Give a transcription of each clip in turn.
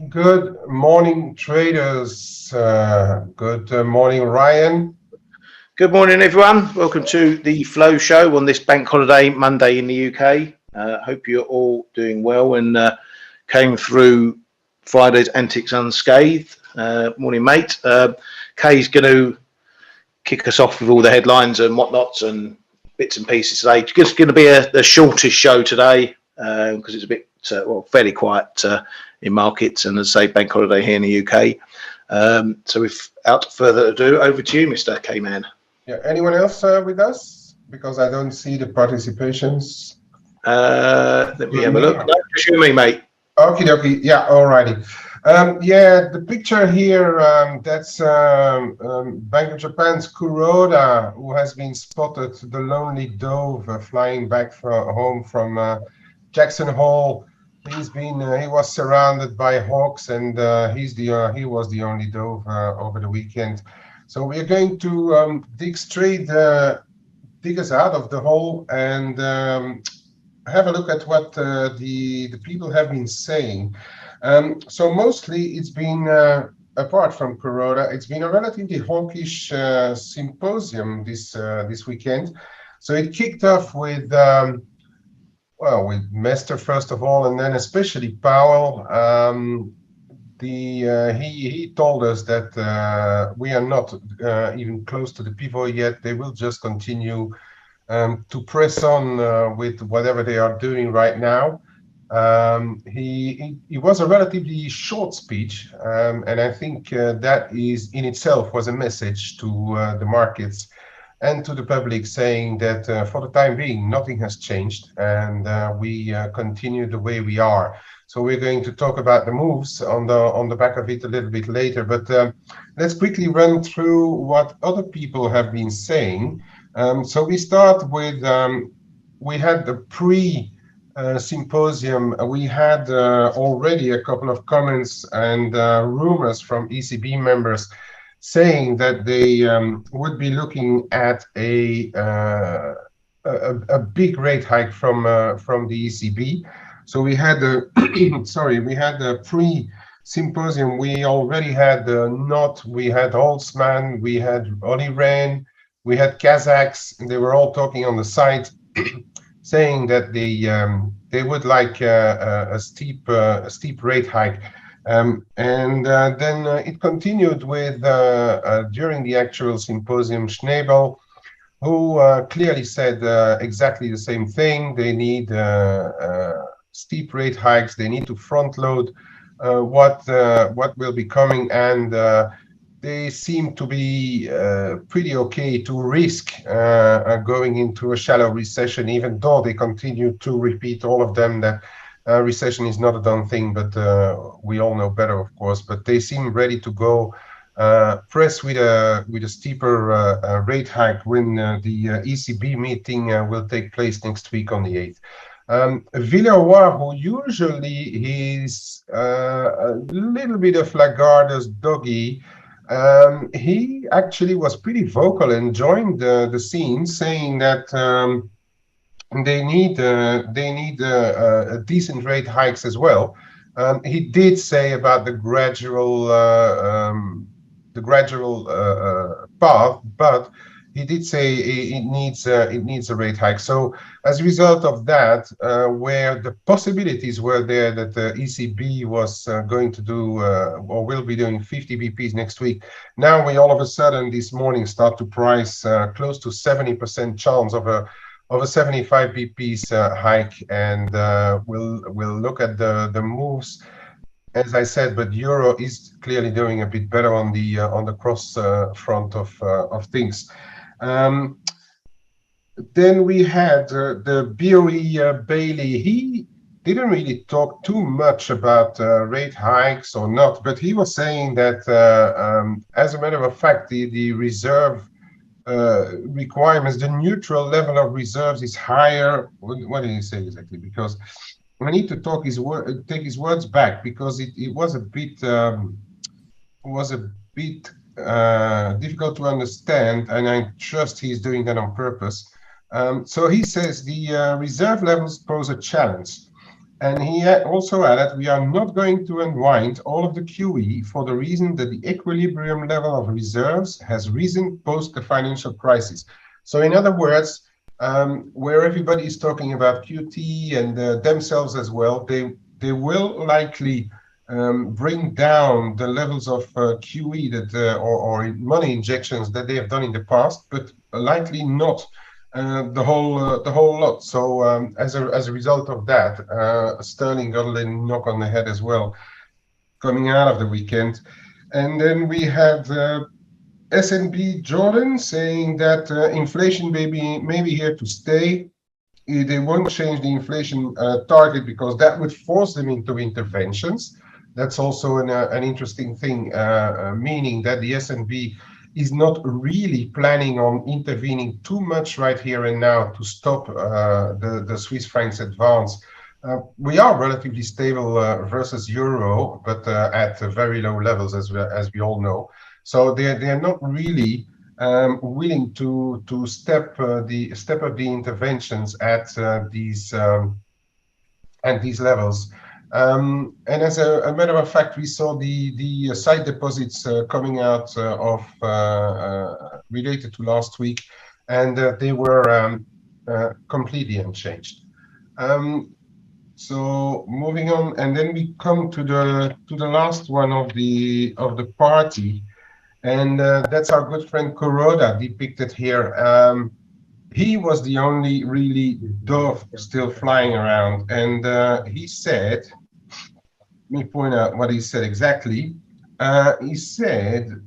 Good morning, traders. Good morning, Ryan. Good morning, everyone. Welcome to the Flow Show on this bank holiday Monday in the UK. Hope you're all doing well and came through Friday's antics unscathed. Morning, mate. Kay's going to kick us off with all the headlines and whatnots and bits and pieces today. It's just going to be the shortest show today because it's a bit, fairly quiet in markets and, as I say, bank holiday here in the UK. So, without further ado, over to you, Mr. K-Man. Yeah, anyone else with us? Because I don't see the participations. Let me have a look. No, just you and me, mate. Okie dokie. Yeah, alrighty. Yeah, the picture here, that's Bank of Japan's Kuroda, who has been spotted, the lonely dove, flying back home from Jackson Hole. He was surrounded by hawks, and he was the only dove over the weekend. So we are going to dig us out of the hole and have a look at what the people have been saying. So mostly it's been, apart from Kuroda, it's been a relatively hawkish symposium this weekend. So it kicked off with with Mester first of all, and then especially Powell. He told us that we are not even close to the pivot yet. They will just continue to press on with whatever they are doing right now. He was a relatively short speech, and I think that is in itself was a message to the markets and to the public, saying that for the time being nothing has changed, and we continue the way we are. So we're going to talk about the moves on the back of it a little bit later, but let's quickly run through what other people have been saying. So we start with we had the pre symposium. We had already a couple of comments and rumors from ECB members saying that they would be looking at a big rate hike from the ECB. So we had we had a pre-symposium. We already had Not, we had Holzman, we had Olli Rehn, we had Kazakhs, and they were all talking on the site, saying that they would like a steep rate hike. And then it continued with, during the actual symposium, Schnabel, who clearly said exactly the same thing. They need steep rate hikes. They need to front load what will be coming, and they seem to be pretty okay to risk going into a shallow recession, even though they continue to repeat, all of them, that recession is not a done thing, but we all know better, of course. But they seem ready to go press with a steeper rate hike when the ECB meeting will take place next week on the 8th. Villeroy, who usually is a little bit of Lagarde's doggy, he actually was pretty vocal and joined the scene, saying that they need decent rate hikes as well. He did say about the gradual path, but he did say it needs a rate hike. So as a result of that, where the possibilities were there that the ECB was going to do or will be doing 50 BPs next week, now we all of a sudden this morning start to price close to 70% chance of a 75 BPs hike, and we'll look at the moves, as I said. But euro is clearly doing a bit better on the cross front of things. Then we had the BOE Bailey. He didn't really talk too much about rate hikes or not, but he was saying that as a matter of fact, the reserve requirements, the neutral level of reserves is higher. What did he say exactly? Because I need to take his words back, because it was a bit difficult to understand, and I trust he's doing that on purpose. So he says the reserve levels pose a challenge. And he also added, we are not going to unwind all of the QE for the reason that the equilibrium level of reserves has risen post the financial crisis. So in other words, where everybody is talking about QT and themselves as well, they will likely bring down the levels of QE that or money injections that they have done in the past, but likely not the whole lot. So as a result of that, sterling got a little knock on the head as well, coming out of the weekend. And then we have S&P Jordan saying that inflation may be here to stay. They won't change the inflation target because that would force them into interventions. That's also an interesting thing, meaning that the S&P is not really planning on intervening too much right here and now to stop the Swiss francs advance. We are relatively stable versus euro, but at very low levels, as we all know. So they're not really willing to step up the interventions at these levels. And as a matter of fact, we saw the side deposits coming out of related to last week, and they were completely unchanged. So moving on, and then we come to the last one of the party, and that's our good friend Kuroda depicted here. He was the only really dove still flying around, and he said, let me point out what he said exactly. He said,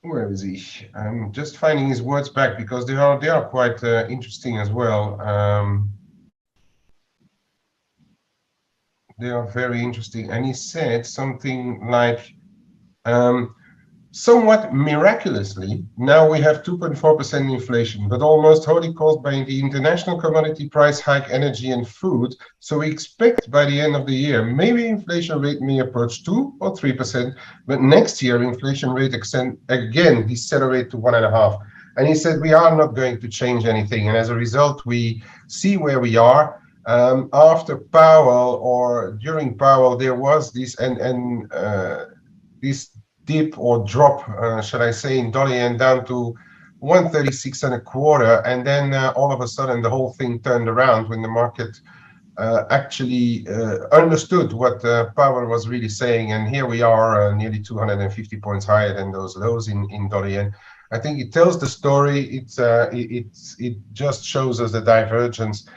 where is he? I'm just finding his words back because they are quite interesting as well. They are very interesting, and he said something like, somewhat miraculously, now we have 2.4% inflation, but almost wholly caused by the international commodity price hike, energy and food. So we expect by the end of the year, maybe inflation rate may approach 2 or 3%, but next year inflation rate again decelerate to 1.5%. And he said, we are not going to change anything. And as a result, we see where we are. After Powell or during Powell, there was this this dip or drop, shall I say, in dollar yen down to 136.25, and then all of a sudden the whole thing turned around when the market actually understood what Powell was really saying, and here we are nearly 250 points higher than those lows in dollar yen. I think it tells the story. It just shows us the divergence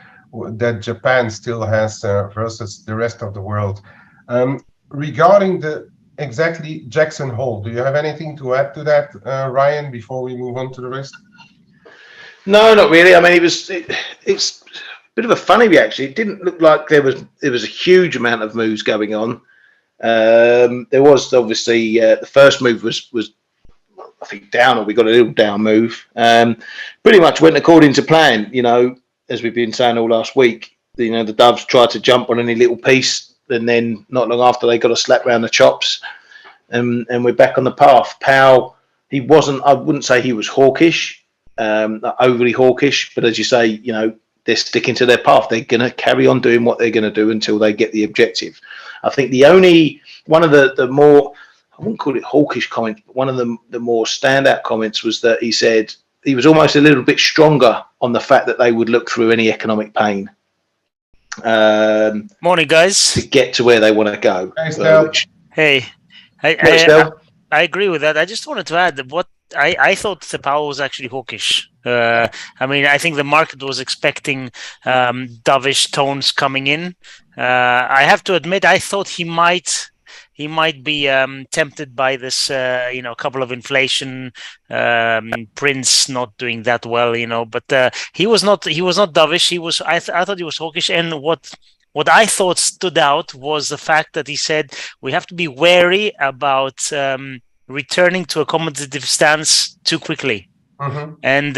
that Japan still has versus the rest of the world. Regarding the exactly Jackson Hole, do you have anything to add to that, Ryan, before we move on to the rest? No, not really. I mean, it's a bit of a funny reaction. It didn't look like there was a huge amount of moves going on. There was obviously the first move was I think down, or we got a little down move. Pretty much went according to plan. You know, as we've been saying all last week, you know, the Doves tried to jump on any little piece, and then not long after they got a slap round the chops, and we're back on the path. Powell, he wasn't, I wouldn't say he was hawkish, overly hawkish, but as you say, you know, they're sticking to their path. They're going to carry on doing what they're going to do until they get the objective. I think one of the more, I wouldn't call it hawkish comments, but one of the more standout comments was that he said he was almost a little bit stronger on the fact that they would look through any economic pain. Morning, guys. To get to where they want to go. Hey, I agree with that. I just wanted to add that what I thought the Powell was actually hawkish. I mean, I think the market was expecting dovish tones coming in. I have to admit, I thought he might be tempted by this, couple of inflation prints not doing that well, but he was not dovish. I thought he was hawkish. And what I thought stood out was the fact that he said we have to be wary about returning to a accommodative stance too quickly. Mm-hmm. And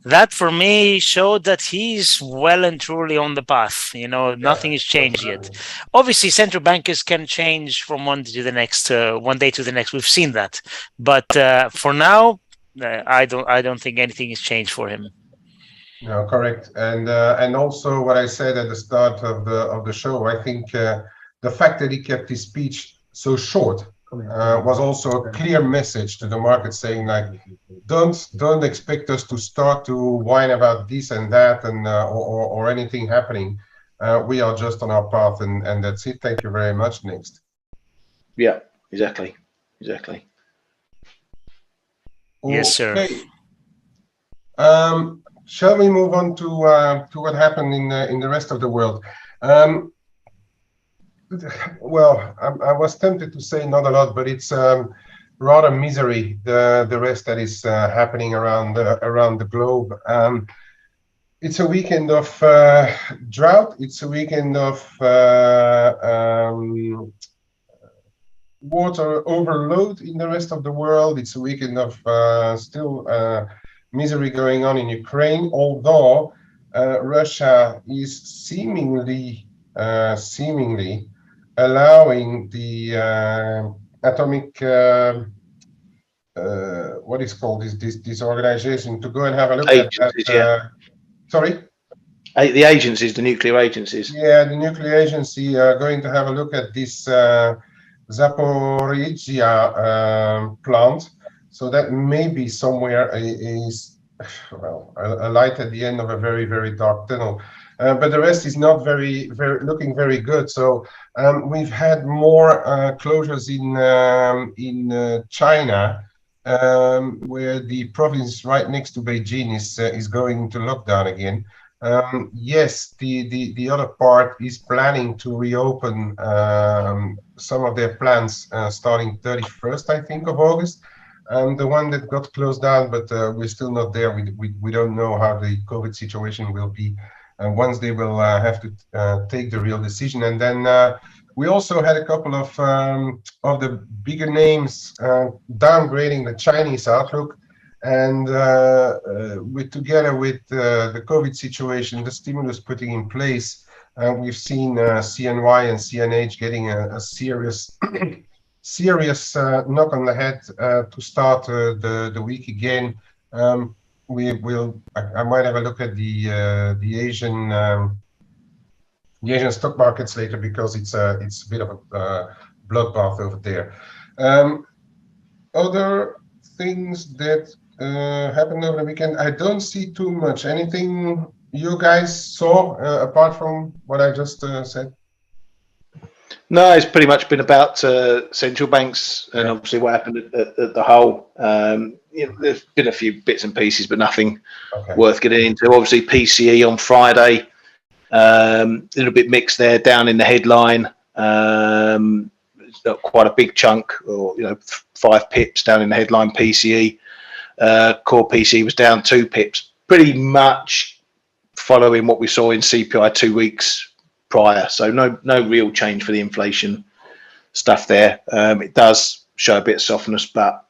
that for me showed that he's well and truly on the path. Nothing has changed yet. Obviously, central bankers can change from one day to the next. We've seen that, but for now, I don't think anything has changed for him. No, correct. And also what I said at the start of the show, I think the fact that he kept his speech so short was also a clear message to the market, saying like, don't expect us to start to whine about this and that and or anything happening. We are just on our path, and that's it. Thank you very much. Next. Yeah, exactly. Yes, sir. Okay. Shall we move on to what happened in the rest of the world? Well, I was tempted to say not a lot, but it's rather misery. The rest that is happening around the globe. It's a weekend of drought. It's a weekend of water overload in the rest of the world. It's a weekend of still misery going on in Ukraine, although Russia is seemingly allowing the atomic what is called this organization to go and have a look at that. Sorry? The agencies, the nuclear agencies. Yeah, the nuclear agency are going to have a look at this Zaporizhia plant. So that maybe somewhere is, well, a light at the end of a very, very dark tunnel. But the rest is not looking very good. So we've had more closures in China, where the province right next to Beijing is going into lockdown again. Yes, the other part is planning to reopen some of their plants starting 31st, I think, of August. The one that got closed down, but we're still not there. We don't know how the COVID situation will be once they will have to take the real decision. And then we also had a couple of the bigger names downgrading the Chinese outlook. And together with the COVID situation, the stimulus putting in place, we've seen CNY and CNH getting a serious knock on the head to start the week again. I might have a look at the Asian stock markets later, because it's a bit of a bloodbath over there. Other things that happened over the weekend, I don't see too much. Anything you guys saw apart from what I just said? No, it's pretty much been about central banks and obviously what happened at the whole. There's been a few bits and pieces, but nothing worth getting into. Obviously, PCE on Friday, a little bit mixed there, down in the headline. It's not quite a big chunk, or 5 pips down in the headline. PCE, core PCE was down 2 pips, pretty much following what we saw in CPI 2 weeks prior. So no real change for the inflation stuff there. It does show a bit of softness, but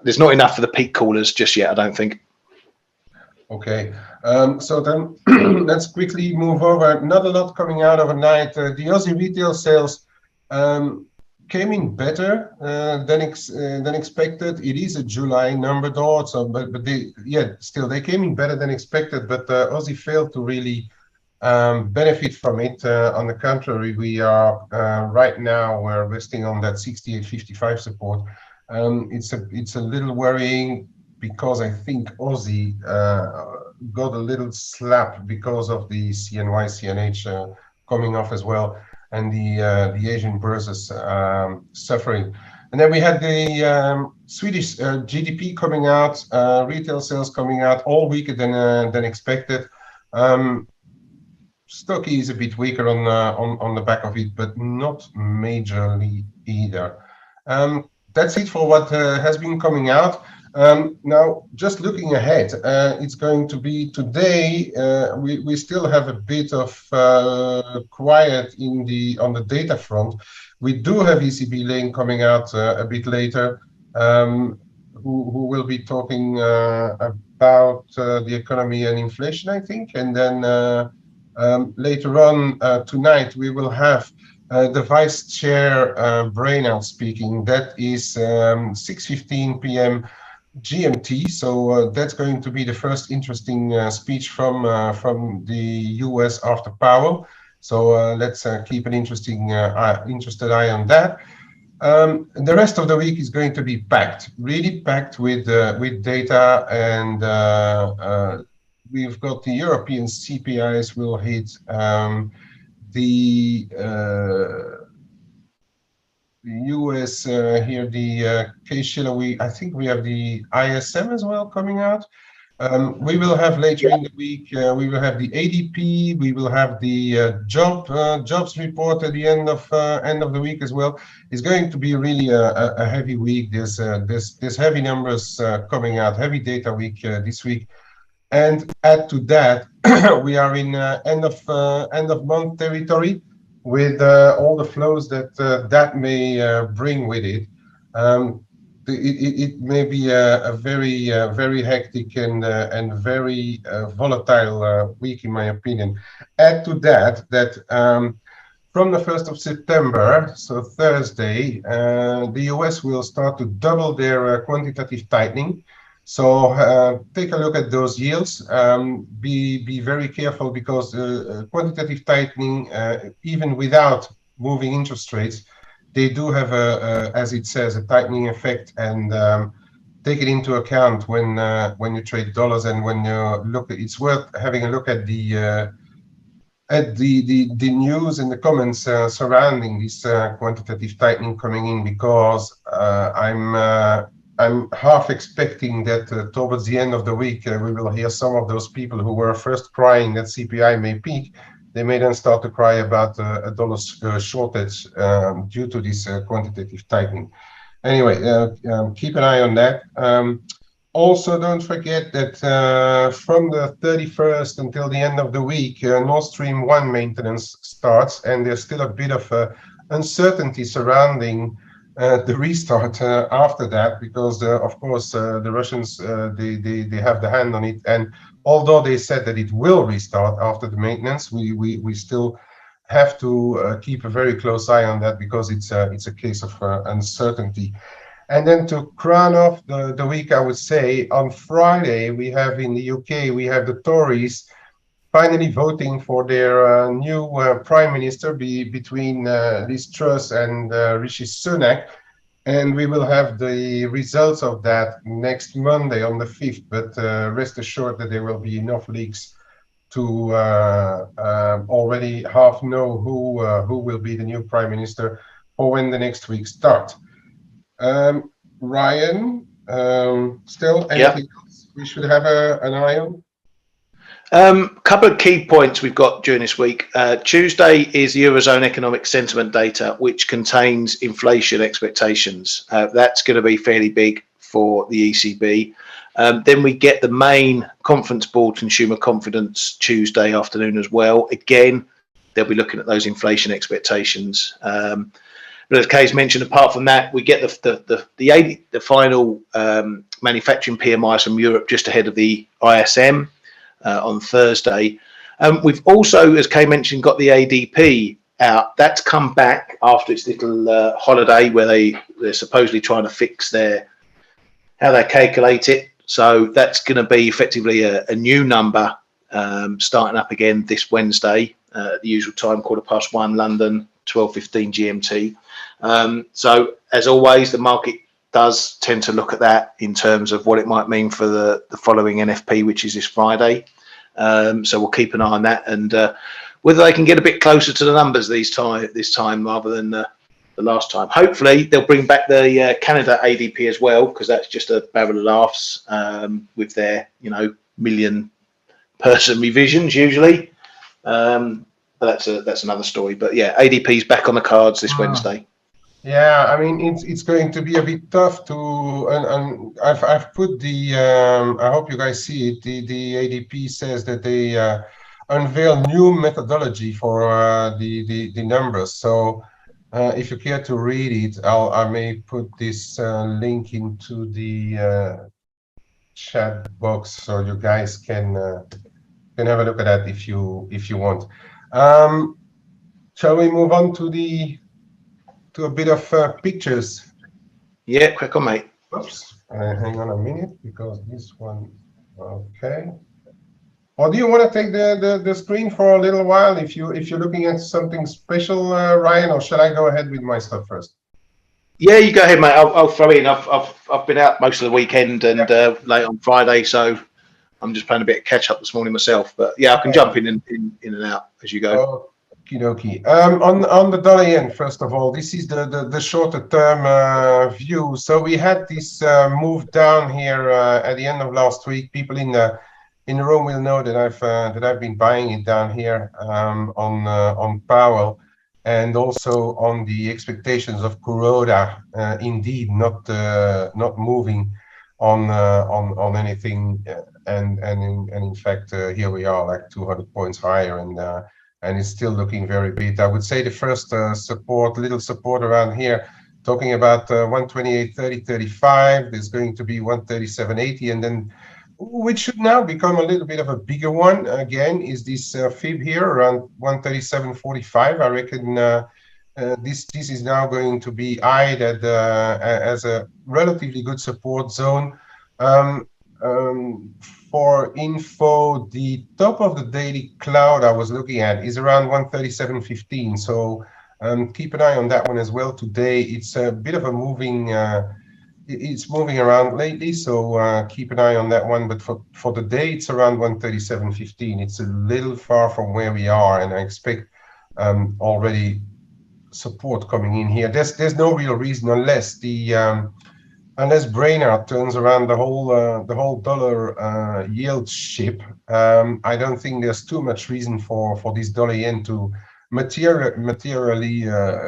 there's not enough for the peak callers just yet, I don't think. Okay, so then let's quickly move over. Not a lot coming out overnight. The Aussie retail sales came in better than expected. It is a July number though, so but they they came in better than expected. But Aussie failed to really benefit from it. On the contrary, we are right now we're resting on that 68.55 support. It's a little worrying, because I think Aussie got a little slap because of the CNY, CNH coming off as well, and the Asian bourses suffering. And then we had the Swedish GDP coming out, retail sales coming out all weaker than expected. Stocky is a bit weaker on the back of it, but not majorly either. That's it for what has been coming out. Now, just looking ahead, it's going to be today. We still have a bit of quiet on the data front. We do have ECB Lane coming out a bit later, who will be talking about the economy and inflation, I think, and then later on tonight we will have the Vice Chair Brainard speaking. That is 6:15 p.m. GMT. So that's going to be the first interesting speech from the US after Powell. So let's keep an interested eye on that. The rest of the week is going to be packed, really packed with data, and we've got the European CPIs will hit, the US here, the Case-Shiller. I think we have the ISM as well coming out. We will have later in the week, we will have the ADP, we will have the jobs report at the end of the week as well. It's going to be really a heavy week. There's heavy numbers coming out, heavy data week this week. And add to that, we are in end of month territory with all the flows that that may bring with it. It may be a very hectic and very volatile week, in my opinion. Add to that from the 1st of September, so Thursday, the US will start to double their quantitative tightening. So take a look at those yields. Be very careful, because quantitative tightening, even without moving interest rates, they do have as it says, a tightening effect, and take it into account when you trade dollars, and when you look. It's worth having a look at the news and the comments surrounding this quantitative tightening coming in, because I'm half expecting that towards the end of the week, we will hear some of those people who were first crying that CPI may peak. They may then start to cry about a dollar shortage due to this quantitative tightening. Anyway, keep an eye on that. Also, don't forget that from the 31st until the end of the week, Nord Stream 1 maintenance starts, and there's still a bit of uncertainty surrounding the restart after that, because of course the Russians they have the hand on it, and although they said that it will restart after the maintenance, we still have to keep a very close eye on that, because it's a case of uncertainty. And then to crown off the week, I would say on Friday we have in the UK, we have the Tories finally voting for their new prime minister, between Liz Truss and Rishi Sunak. And we will have the results of that next Monday on the 5th. But rest assured that there will be enough leaks to already half know who will be the new prime minister for when the next week starts. Ryan, still anything else we should have an eye on? Couple of key points we've got during this week. Tuesday is the Eurozone economic sentiment data, which contains inflation expectations. That's going to be fairly big for the ECB. Then we get the main conference board consumer confidence Tuesday afternoon as well. Again, they'll be looking at those inflation expectations. But as Kay's mentioned, apart from that, we get the final manufacturing PMIs from Europe just ahead of the ISM. On Thursday. We've also, as Kay mentioned, got the ADP out. That's come back after its little holiday, where they're supposedly trying to fix how they calculate it. So that's going to be effectively a new number starting up again this Wednesday at the usual time, 1:15 London, 12:15 GMT. So as always, the market does tend to look at that in terms of what it might mean for the following NFP, which is this Friday. So we'll keep an eye on that, and whether they can get a bit closer to the numbers this time rather than the last time. Hopefully they'll bring back the Canada ADP as well, because that's just a barrel of laughs with their million person revisions usually. But that's another story. But yeah, ADP's back on the cards this Wednesday. Yeah, I mean it's going to be a bit tough to, and I've put the I hope you guys see it. The ADP says that they unveil new methodology for the numbers. So if you care to read it, I may put this link into the chat box, so you guys can have a look at that if you want. Shall we move on to a bit of pictures? Yeah, quick on, mate. Oops. Hang on a minute, because this one, okay. Or do you want to take the screen for a little while if you're looking at something special, Ryan, or shall I go ahead with my stuff first? Yeah, you go ahead, mate. I'll throw in. I've been out most of the weekend and late on Friday, so I'm just playing a bit of catch up this morning myself. But yeah, I can jump in and out as you go. Okie dokie. On the dollar yen, first of all, this is the shorter term view. So we had this move down here at the end of last week. People in the room will know that I've been buying it down here on Powell, and also on the expectations of Kuroda, indeed not moving on anything, and in fact here we are like 200 points higher, and it's still looking very big. I would say the first little support around here, talking about 128.30, 35. There's going to be 137.80, and then which should now become a little bit of a bigger one again is this fib here around 137.45. I reckon this is now going to be eyed at as a relatively good support zone. For info, the top of the daily cloud I was looking at is around 137.15. So keep an eye on that one as well. Today it's a bit of a moving. It's moving around lately, so keep an eye on that one. But for the day, it's around 137.15. It's a little far from where we are, and I expect already support coming in here. There's no real reason unless Brainerd turns around the whole dollar yield ship. I don't think there's too much reason for this dollar yen to materially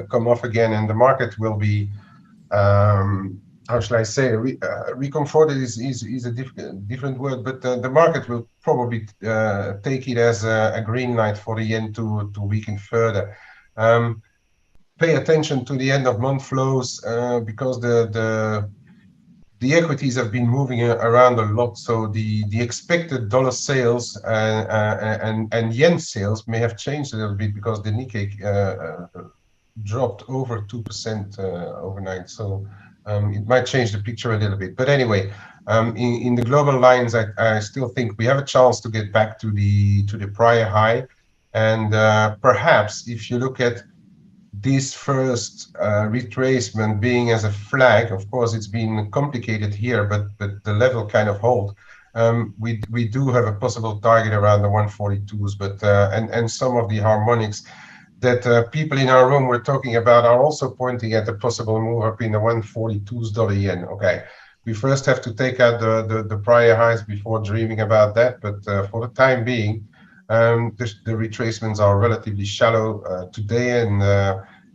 come off again, and the market will be how shall I say, reconforted is a different word, but the market will probably take it as a green light for the yen to weaken further. Pay attention to the end of month flows because the equities have been moving around a lot, so the expected dollar sales and yen sales may have changed a little bit because the Nikkei dropped over 2% overnight. So it might change the picture a little bit. But anyway, in the global lines, I still think we have a chance to get back to the prior high. And perhaps if you look at this first retracement being as a flag, of course, it's been complicated here, but the level kind of hold. We do have a possible target around the 142s, but and some of the harmonics that people in our room were talking about are also pointing at the possible move up in the 142s dollar yen. Okay, we first have to take out the prior highs before dreaming about that, but for the time being, the retracements are relatively shallow today, and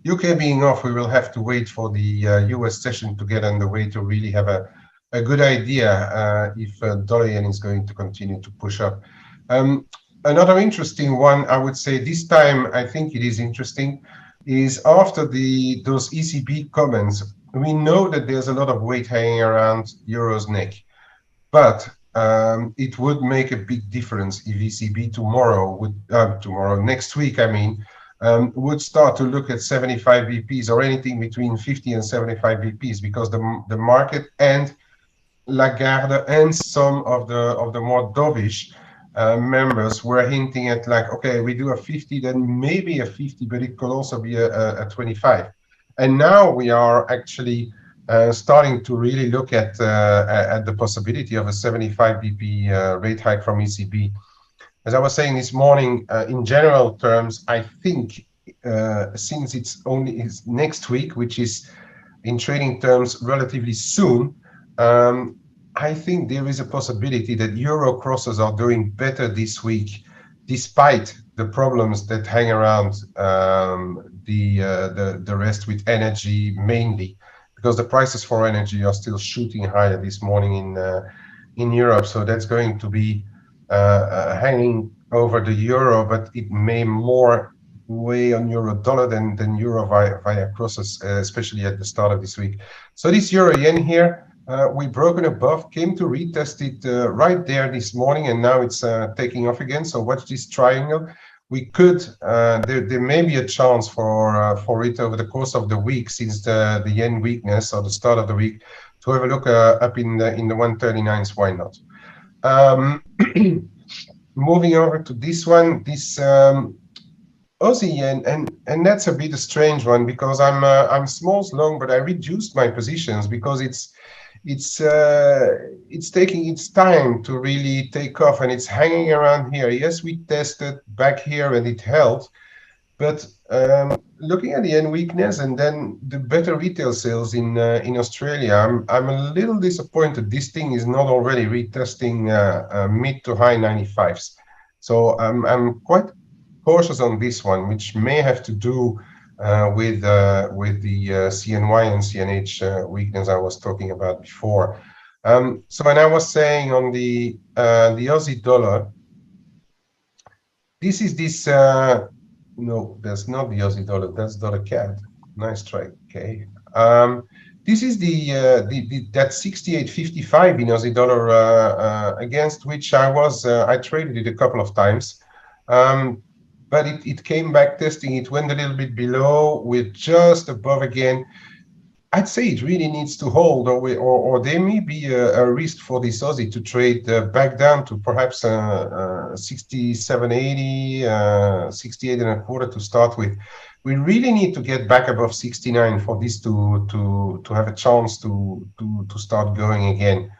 UK being off, we will have to wait for the US session to get underway to really have a good idea if dollar yen is going to continue to push up. Another interesting one, I would say this time, I think it is interesting, is after those ECB comments, we know that there's a lot of weight hanging around Euro's neck, but it would make a big difference if ECB next week, I mean, would start to look at 75 BPs or anything between 50 and 75 BPs, because the market and Lagarde and some of the more dovish members were hinting at like, okay, we do a 50, then maybe a 50, but it could also be a 25. And now we are actually starting to really look at the possibility of a 75 BP rate hike from ECB. As I was saying this morning, in general terms, I think since it's next week, which is in trading terms relatively soon, I think there is a possibility that euro crosses are doing better this week, despite the problems that hang around the rest with energy mainly, because the prices for energy are still shooting higher this morning in Europe. So that's going to be hanging over the euro, but it may more weigh on euro dollar than euro via crosses, especially at the start of this week. So this euro yen here, we broken above, came to retest it right there this morning, and now it's taking off again. So watch this triangle. We could there may be a chance for it over the course of the week, since the yen weakness or the start of the week, to have a look up in the 139s. Why not? Moving over to this one, this Aussie, and that's a bit a strange one, because I'm smalls long, but I reduced my positions because it's taking its time to really take off, and it's hanging around here. Yes, we tested back here and it held, but looking at the end weakness and then the better retail sales in Australia, I'm a little disappointed this thing is not already retesting mid to high 95s. So I'm quite cautious on this one, which may have to do with the CNY and CNH weakness I was talking about before. So when I was saying on the Aussie dollar, this is this. No, that's not the Aussie dollar. That's dollar CAD. Nice try. Okay. This is that 68.55 in Aussie dollar against which I traded it a couple of times. But it came back testing. It went a little bit below. We're just above again. I'd say it really needs to hold, or there may be a risk for this Aussie to trade back down to perhaps 67.80, 68 and a quarter to start with. We really need to get back above 69 for this to have a chance to start going again.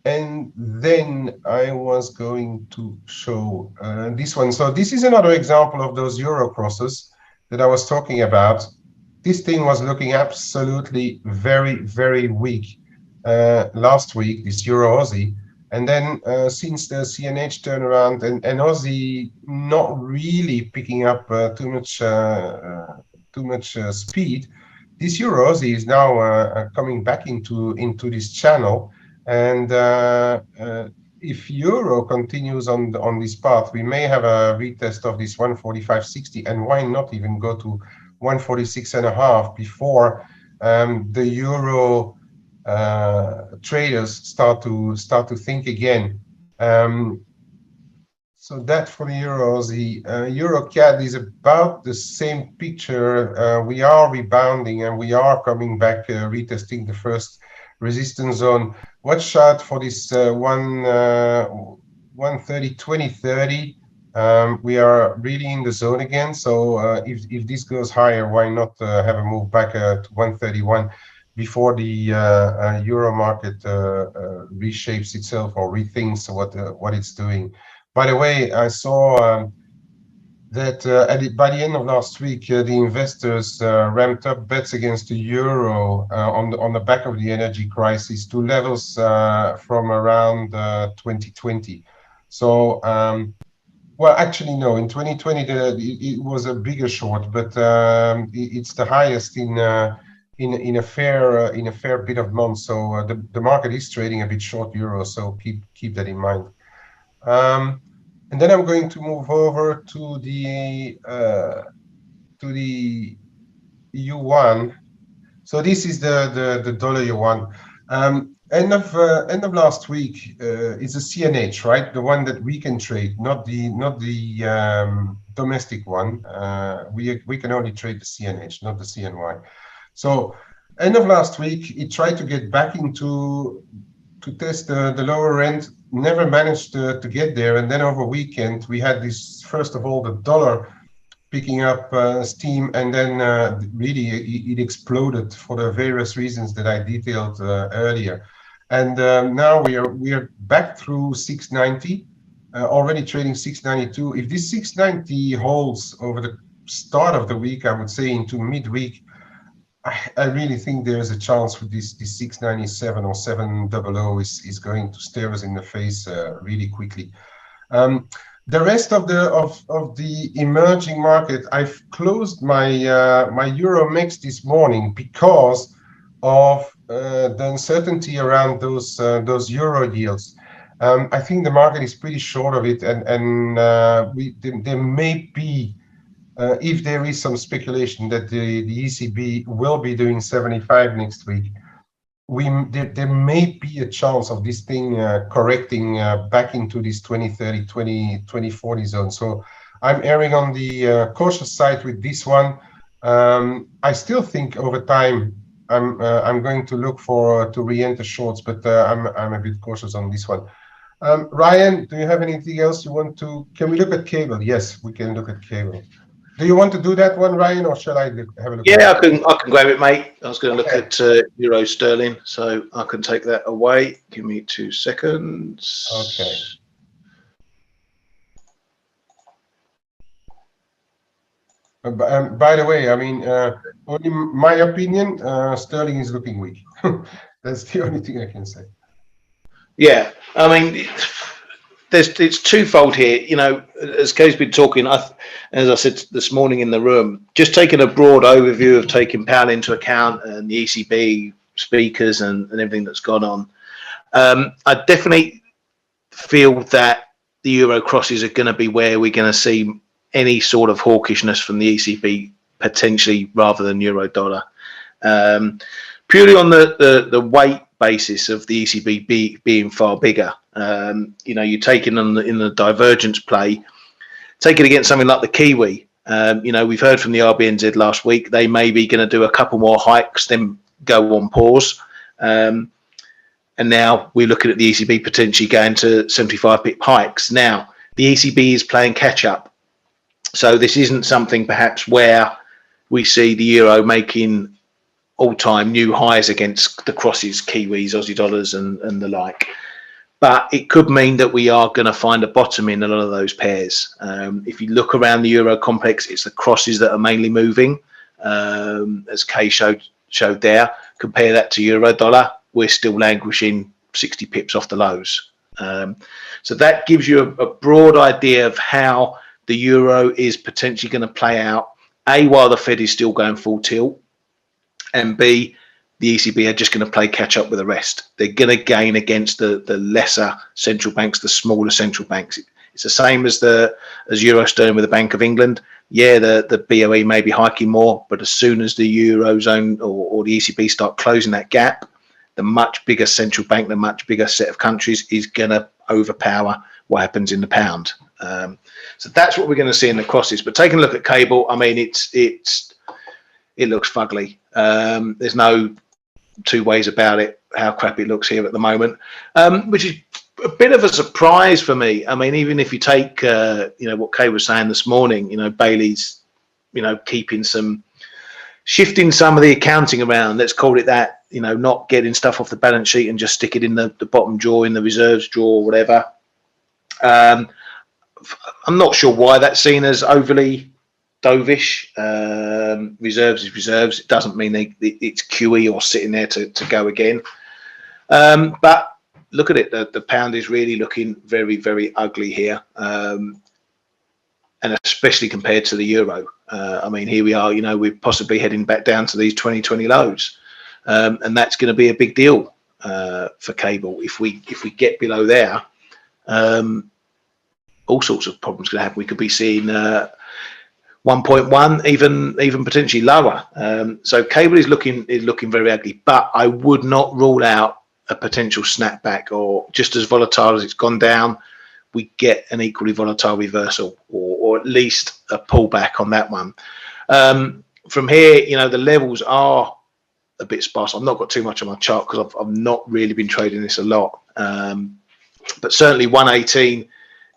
And then I was going to show this one. So this is another example of those euro crosses that I was talking about. This thing was looking absolutely very, very weak last week, this Euro Aussie. And then since the CNH turnaround and Aussie not really picking up too much speed, this Euro Aussie is now coming back into this channel. And if Euro continues on this path, we may have a retest of this 145.60, and why not even go to 146.5 before the Euro traders start to think again. So that for the Euro Aussie. Euro CAD is about the same picture. We are rebounding and we are coming back, retesting the first resistance zone. Watch out for this 130, 2030. We are really in the zone again. So if this goes higher, why not have a move back to 131 before the euro market reshapes itself or rethinks what it's doing. By the way, I saw that by the end of last week, the investors ramped up bets against the euro on the back of the energy crisis to levels from around 2020. So, well, actually, no. In 2020, it was a bigger short, but it's the highest in a fair bit of months. So the market is trading a bit short euro. So keep that in mind. And then I'm going to move over to the yuan. So this is the dollar yuan. End of last week is a CNH, right? The one that we can trade, not the domestic one. We can only trade the CNH, not the CNY. So end of last week, it tried to get back to test the lower end. Never managed to get there, and then over weekend we had this, first of all, the dollar picking up steam, and then really it exploded for the various reasons that I detailed earlier. And now we are back through 690, already trading 692. If this 690 holds over the start of the week, I would say into midweek, I really think there is a chance for this 697 or 700 is going to stare us in the face really quickly. The rest of the emerging market, I've closed my my Euromex this morning because of the uncertainty around those euro yields. I think the market is pretty short of it, and there may be. If there is some speculation that the ECB will be doing 75 next week, there may be a chance of this thing correcting back into this 2030, 2040 zone. So I'm erring on the cautious side with this one. I still think over time I'm going to look for to re-enter shorts, but I'm a bit cautious on this one. Ryan, do you have anything else you want to? Can we look at cable? Yes, we can look at cable. Do you want to do that one, Ryan, or shall I have a look? Yeah, I can grab it, mate. I was going to look at Euro Sterling, so I can take that away. Give me 2 seconds. Okay. By the way, I mean, only my opinion, Sterling is looking weak. That's the only thing I can say. Yeah, I mean, it's twofold here. You know, as Kay's been talking, as I said this morning in the room, just taking a broad overview of taking Powell into account and the ECB speakers and everything that's gone on. I definitely feel that the euro crosses are going to be where we're going to see any sort of hawkishness from the ECB potentially, rather than euro dollar. Purely on the weight basis of the ECB being far bigger. You know, you take it in the divergence play, take it against something like the Kiwi. You know, we've heard from the RBNZ last week, they may be going to do a couple more hikes, then go on pause. And now we're looking at the ECB potentially going to 75 pip hikes. Now, the ECB is playing catch up. So this isn't something perhaps where we see the euro making all-time new highs against the crosses, Kiwis, Aussie dollars and the like. But it could mean that we are going to find a bottom in a lot of those pairs. If you look around the euro complex, it's the crosses that are mainly moving, as Kay showed there. Compare that to euro dollar, we're still languishing 60 pips off the lows. So that gives you a broad idea of how the euro is potentially going to play out, A, while the Fed is still going full tilt, and B, the ECB are just going to play catch up with the rest. They're going to gain against the lesser central banks, the smaller central banks. It's the same as euro sterling with the Bank of England. Yeah, the BOE may be hiking more, but as soon as the eurozone or the ECB start closing that gap, the much bigger central bank, the much bigger set of countries is going to overpower what happens in the pound. So that's what we're going to see in the crosses. But taking a look at cable, I mean, it looks fugly. There's no two ways about it, how crap it looks here at the moment, which is a bit of a surprise for me. I mean, even if you take, you know, what Kay was saying this morning, you know, Bailey's, you know, shifting some of the accounting around, let's call it that, you know, not getting stuff off the balance sheet and just stick it in the bottom drawer, in the reserves drawer, or whatever. I'm not sure why that's seen as overly dovish. Reserves is reserves. It doesn't mean it's QE or sitting there to go again. But look at it. The pound is really looking very, very ugly here. And especially compared to the euro. I mean, here we are, you know, we're possibly heading back down to these 2020 lows. And that's going to be a big deal for cable. If we get below there, all sorts of problems going to happen. We could be seeing 1.1, even potentially lower. So cable is looking very ugly, but I would not rule out a potential snapback, or just as volatile as it's gone down, we get an equally volatile reversal, or at least a pullback on that one. From here, you know, the levels are a bit sparse. I've not got too much on my chart because I've not really been trading this a lot. But certainly 118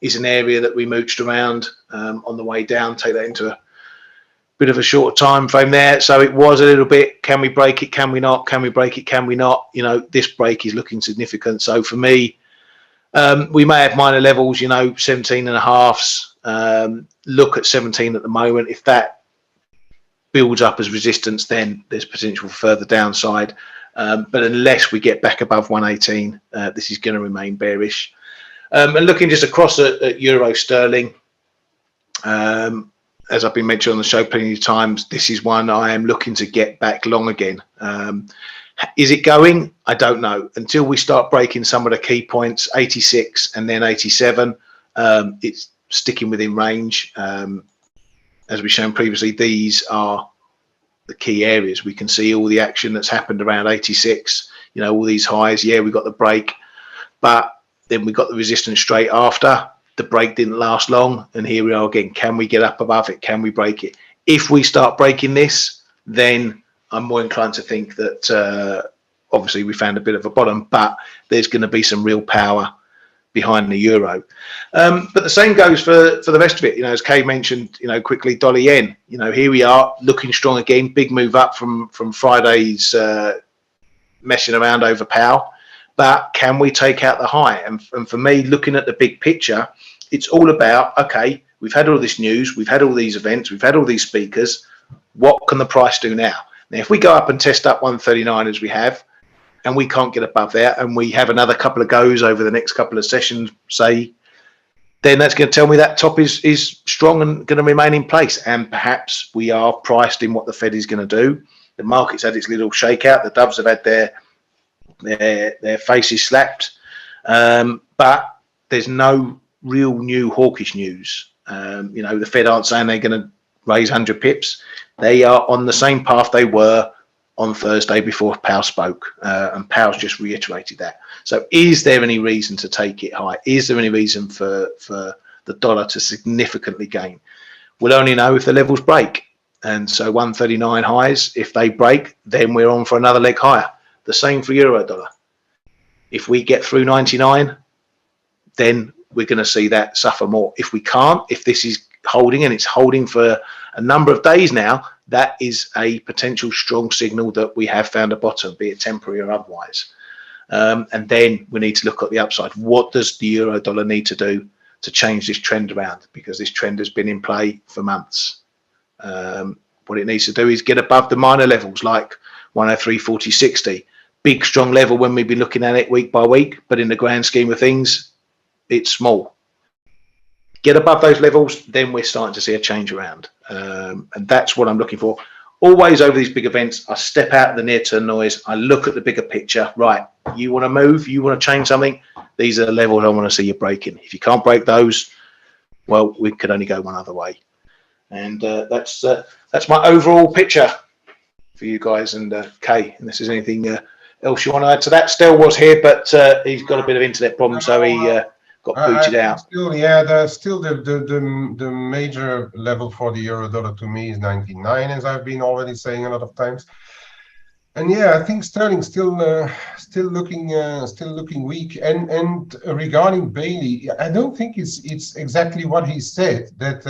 is an area that we mooched around on the way down. Take that into a bit of a shorter time frame there. So it was a little bit, can we break it? Can we not? Can we break it? Can we not? You know, this break is looking significant. So for me, we may have minor levels, you know, 17 and a halves. Look at 17 at the moment. If that builds up as resistance, then there's potential for further downside. But unless we get back above 118, this is going to remain bearish. And looking just across at euro sterling, as I've been mentioning on the show plenty of times, this is one I am looking to get back long again. Is it going? I don't know. Until we start breaking some of the key points, 86 and then 87, it's sticking within range. As we've shown previously, these are the key areas. We can see all the action that's happened around 86, you know, all these highs. Yeah, we got the break, but then we got the resistance straight after. The break didn't last long, and here we are again. Can we get up above it? Can we break it? If we start breaking this, then I'm more inclined to think that obviously we found a bit of a bottom, but there's going to be some real power behind the euro. But the same goes for the rest of it. As Kay mentioned, quickly, dollar yen. Here we are looking strong again. Big move up from Friday's messing around over Powell. But can we take out the high? And for me, looking at the big picture, it's all about, okay, we've had all this news, we've had all these events, we've had all these speakers. What can the price do now? Now, if we go up and test up 139 as we have, and we can't get above there, and we have another couple of goes over the next couple of sessions, say, then that's going to tell me that top is strong and going to remain in place. And perhaps we are priced in what the Fed is going to do. The market's had its little shakeout. The doves have had their faces slapped. But there's no real new hawkish news. The Fed aren't saying they're going to raise 100 pips. They are on the same path they were on Thursday before Powell spoke, and Powell's just reiterated that. So is there any reason to take it high? Is there any reason for the dollar to significantly gain? We'll only know if the levels break. And so 139 highs, if they break, then we're on for another leg higher. The same for euro dollar. If we get through 99, then we're going to see that suffer more. If we can't, if this is holding, and it's holding for a number of days now, that is a potential strong signal that we have found a bottom, be it temporary or otherwise. And then we need to look at the upside. What does the euro dollar need to do to change this trend around? Because this trend has been in play for months. What it needs to do is get above the minor levels like 103.40.60. Big, strong level when we've been looking at it week by week, but in the grand scheme of things, it's small. Get above those levels, then we're starting to see a change around. And that's what I'm looking for. Always over these big events, I step out of the near-term noise. I look at the bigger picture. Right, you want to move? You want to change something? These are the levels I want to see you breaking. If you can't break those, well, we could only go one other way. And that's my overall picture for you guys. And Kay, unless there's anything else you want to add to that. Stel was here, but he's got a bit of internet problem, so he got booted out. Still, the major level for the euro dollar to me is 99, as I've been already saying a lot of times. And yeah, I think sterling still looking weak. And regarding Bailey, I don't think it's exactly what he said that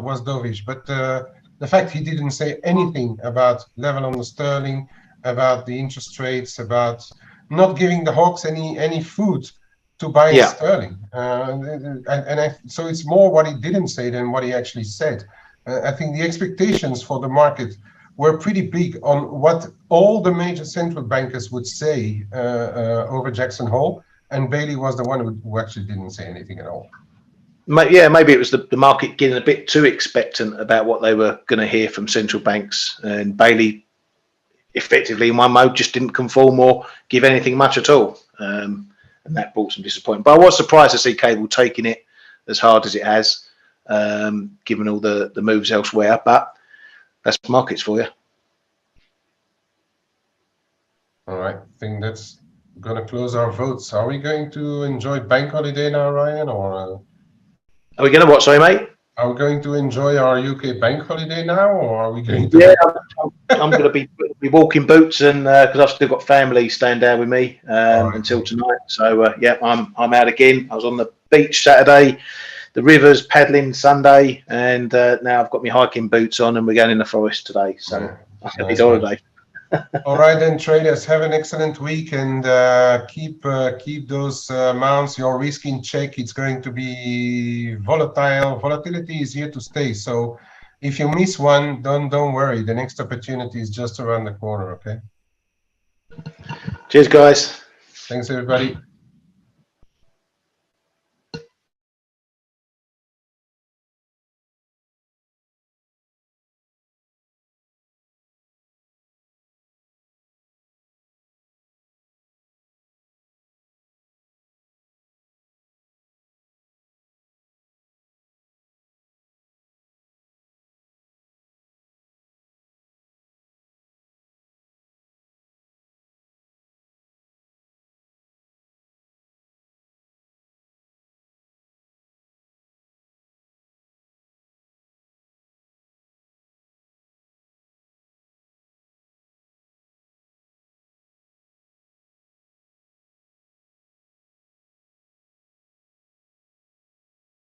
was dovish, but the fact he didn't say anything about level on the sterling, about the interest rates, about not giving the hawks any food to buy sterling, so it's more what he didn't say than what he actually said. I think the expectations for the market were pretty big on what all the major central bankers would say over Jackson Hole, and Bailey was the one who actually didn't say anything at all. Yeah, maybe it was the market getting a bit too expectant about what they were going to hear from central banks, and Bailey effectively in one mode just didn't conform or give anything much at all. And that brought some disappointment. But I was surprised to see cable taking it as hard as it has, given all the moves elsewhere. But that's markets for you. All right, I think that's going to close our votes. Are we going to enjoy bank holiday now, Ryan, or are we going to what? Sorry, mate. Are we going to enjoy our UK bank holiday now, or are we going to? Yeah, I'm going to be walking boots, and because I've still got family staying down with me until tonight. So yeah, I'm out again. I was on the beach Saturday, the rivers paddling Sunday, and now I've got my hiking boots on, and we're going in the forest today. So it's holiday. All right then, traders, have an excellent week, and keep those amounts, your risk in check. It's going to be volatile. Volatility is here to stay. So if you miss one, don't worry. The next opportunity is just around the corner. Okay. Cheers, guys. Thanks, everybody.